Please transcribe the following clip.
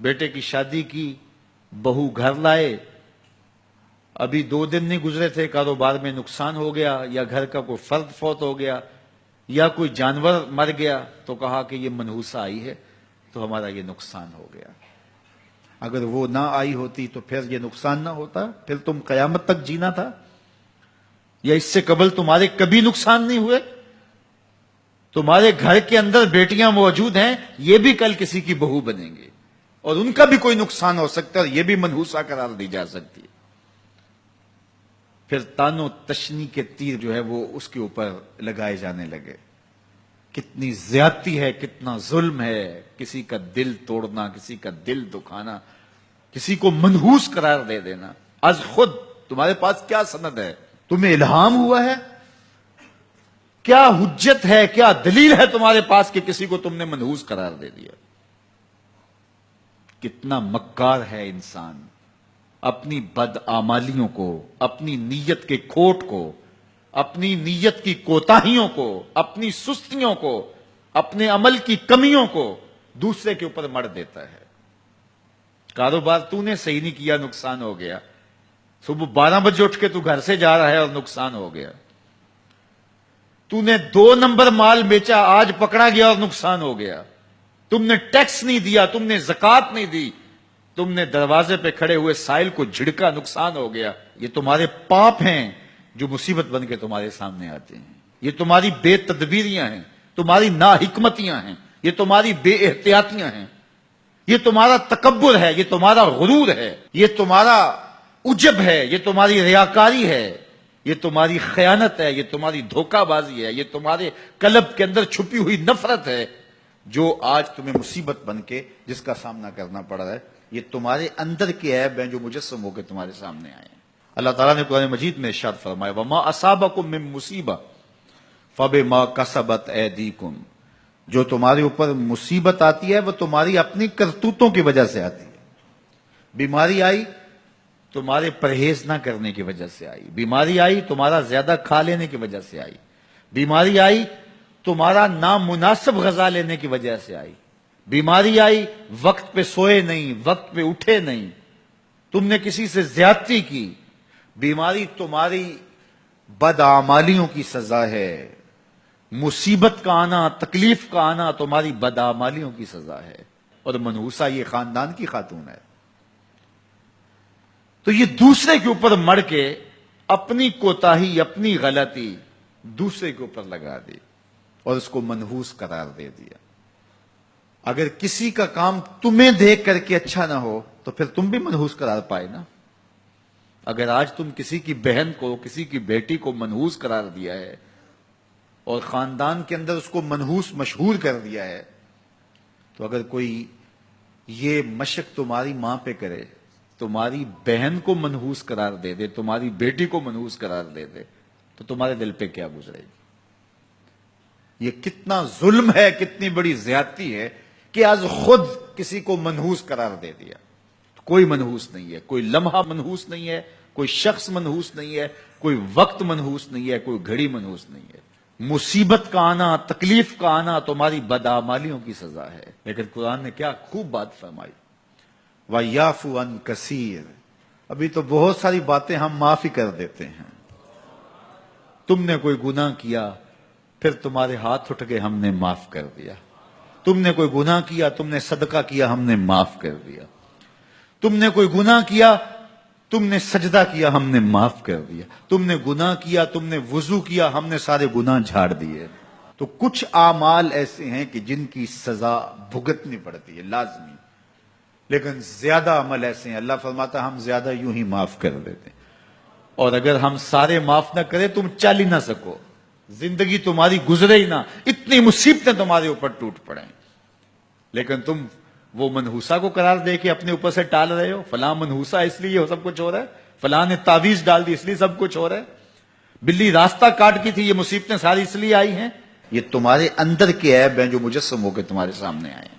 بیٹے کی شادی کی، بہو گھر لائے، ابھی 2 دن نہیں گزرے تھے، کاروبار میں نقصان ہو گیا، یا گھر کا کوئی فرد فوت ہو گیا، یا کوئی جانور مر گیا، تو کہا کہ یہ منحوسہ آئی ہے تو ہمارا یہ نقصان ہو گیا۔ اگر وہ نہ آئی ہوتی تو پھر یہ نقصان نہ ہوتا، پھر تم قیامت تک جینا تھا، یا اس سے قبل تمہارے کبھی نقصان نہیں ہوئے؟ تمہارے گھر کے اندر بیٹیاں موجود ہیں، یہ بھی کل کسی کی بہو بنیں گے، اور ان کا بھی کوئی نقصان ہو سکتا ہے، اور یہ بھی منحوسہ قرار دی جا سکتی ہے۔ پھر تانو تشنی کے تیر جو ہے وہ اس کے اوپر لگائے جانے لگے۔ کتنی زیادتی ہے، کتنا ظلم ہے، کسی کا دل توڑنا، کسی کا دل دکھانا، کسی کو منحوس قرار دے دینا۔ از خود تمہارے پاس کیا سند ہے؟ تمہیں الہام ہوا ہے؟ کیا حجت ہے، کیا دلیل ہے تمہارے پاس کہ کسی کو تم نے منحوس قرار دے دیا؟ کتنا مکار ہے انسان، اپنی بدعمالیوں کو، اپنی نیت کے کھوٹ کو، اپنی نیت کی کوتاہیوں کو، اپنی سستیوں کو، اپنے عمل کی کمیوں کو دوسرے کے اوپر مڑ دیتا ہے۔ کاروبار تو نے صحیح نہیں کیا، نقصان ہو گیا۔ صبح 12 بجے اٹھ کے تو گھر سے جا رہا ہے اور نقصان ہو گیا۔ تو نے 2 نمبر مال بیچا، آج پکڑا گیا اور نقصان ہو گیا۔ تم نے ٹیکس نہیں دیا، تم نے زکات نہیں دی، تم نے دروازے پہ کھڑے ہوئے سائل کو جھڑکا، نقصان ہو گیا۔ یہ تمہارے پاپ ہیں جو مصیبت بن کے تمہارے سامنے آتے ہیں۔ یہ تمہاری بے تدبیریاں ہیں، تمہاری ناحکمتیاں ہیں، یہ تمہاری بے احتیاطیاں ہیں، یہ تمہارا تکبر ہے، یہ تمہارا غرور ہے، یہ تمہارا عجب ہے، یہ تمہاری ریاکاری ہے، یہ تمہاری خیانت ہے، یہ تمہاری دھوکہ بازی ہے، یہ تمہارے قلب کے اندر چھپی ہوئی نفرت ہے، جو آج تمہیں مصیبت بن کے جس کا سامنا کرنا پڑ رہا ہے۔ یہ تمہارے اندر کے عیب ہیں جو مجسم ہو کے تمہارے سامنے آئے ہیں۔ اللہ تعالیٰ نے قرآن مجید میں ارشاد فرمایا وَمَا أَصَابَكُم مِّن مُّصِيبَةٍ فَبِمَا كَسَبَتْ أَيْدِيكُمْ، جو تمہارے اوپر مصیبت آتی ہے وہ تمہاری اپنی کرتوتوں کی وجہ سے آتی ہے۔ بیماری آئی تمہارے پرہیز نہ کرنے کی وجہ سے آئی، بیماری آئی تمہارا زیادہ کھا لینے کی وجہ سے آئی، بیماری آئی تمہارا نامناسب غذا لینے کی وجہ سے آئی، بیماری آئی وقت پہ سوئے نہیں، وقت پہ اٹھے نہیں، تم نے کسی سے زیادتی کی، بیماری تمہاری بدعمالیوں کی سزا ہے، مصیبت کا آنا، تکلیف کا آنا تمہاری بدعمالیوں کی سزا ہے، اور منحوسہ یہ خاندان کی خاتون ہے۔ تو یہ دوسرے کے اوپر مڑ کے اپنی کوتاہی، اپنی غلطی دوسرے کے اوپر لگا دی اور اس کو منحوس قرار دے دیا۔ اگر کسی کا کام تمہیں دیکھ کر کے اچھا نہ ہو تو پھر تم بھی منحوس قرار پائے نا۔ اگر آج تم کسی کی بہن کو، کسی کی بیٹی کو منحوس قرار دیا ہے اور خاندان کے اندر اس کو منحوس مشہور کر دیا ہے، تو اگر کوئی یہ مشق تمہاری ماں پہ کرے، تمہاری بہن کو منحوس قرار دے دے، تمہاری بیٹی کو منحوس قرار دے دے، تو تمہارے دل پہ کیا گزرے گی؟ یہ کتنا ظلم ہے، کتنی بڑی زیادتی ہے کہ آج خود کسی کو منحوس قرار دے دیا۔ کوئی منحوس نہیں ہے، کوئی لمحہ منحوس نہیں ہے، کوئی شخص منحوس نہیں ہے، کوئی وقت منحوس نہیں ہے، کوئی گھڑی منحوس نہیں ہے۔ مصیبت کا آنا، تکلیف کا آنا تمہاری بدعمالیوں کی سزا ہے۔ لیکن قرآن نے کیا خوب بات فرمائی، وَيَعْفُو عَنْ كَثِيرٍ، ابھی تو بہت ساری باتیں ہم معاف ہی کر دیتے ہیں۔ تم نے کوئی گناہ کیا، پھر تمہارے ہاتھ اٹھ کے ہم نے معاف کر دیا۔ تم نے کوئی گناہ کیا، تم نے صدقہ کیا، ہم نے معاف کر دیا۔ تم نے کوئی گناہ کیا، تم نے سجدہ کیا، ہم نے معاف کر دیا۔ تم نے گناہ کیا، تم نے وضو کیا، ہم نے سارے گناہ جھاڑ دیے۔ تو کچھ اعمال ایسے ہیں کہ جن کی سزا بھگتنی پڑتی ہے لازمی، لیکن زیادہ عمل ایسے ہیں اللہ فرماتا ہے ہم زیادہ یوں ہی معاف کر دیتے ہیں، اور اگر ہم سارے معاف نہ کریں تم چل ہی نہ سکو، زندگی تمہاری گزرے ہی نہ، اتنی مصیبتیں تمہارے اوپر ٹوٹ پڑیں، لیکن تم وہ منحوسہ کو قرار دے کے اپنے اوپر سے ٹال رہے ہو۔ فلاں منحوسہ اس لیے سب کچھ ہو رہا ہے، فلاں نے تعویذ ڈال دی اس لیے سب کچھ ہو رہا ہے، بلی راستہ کاٹ کی تھی، یہ مصیبتیں ساری اس لیے آئی ہیں۔ یہ تمہارے اندر کے عیب ہیں جو مجسم ہو کے تمہارے سامنے آئے ہیں۔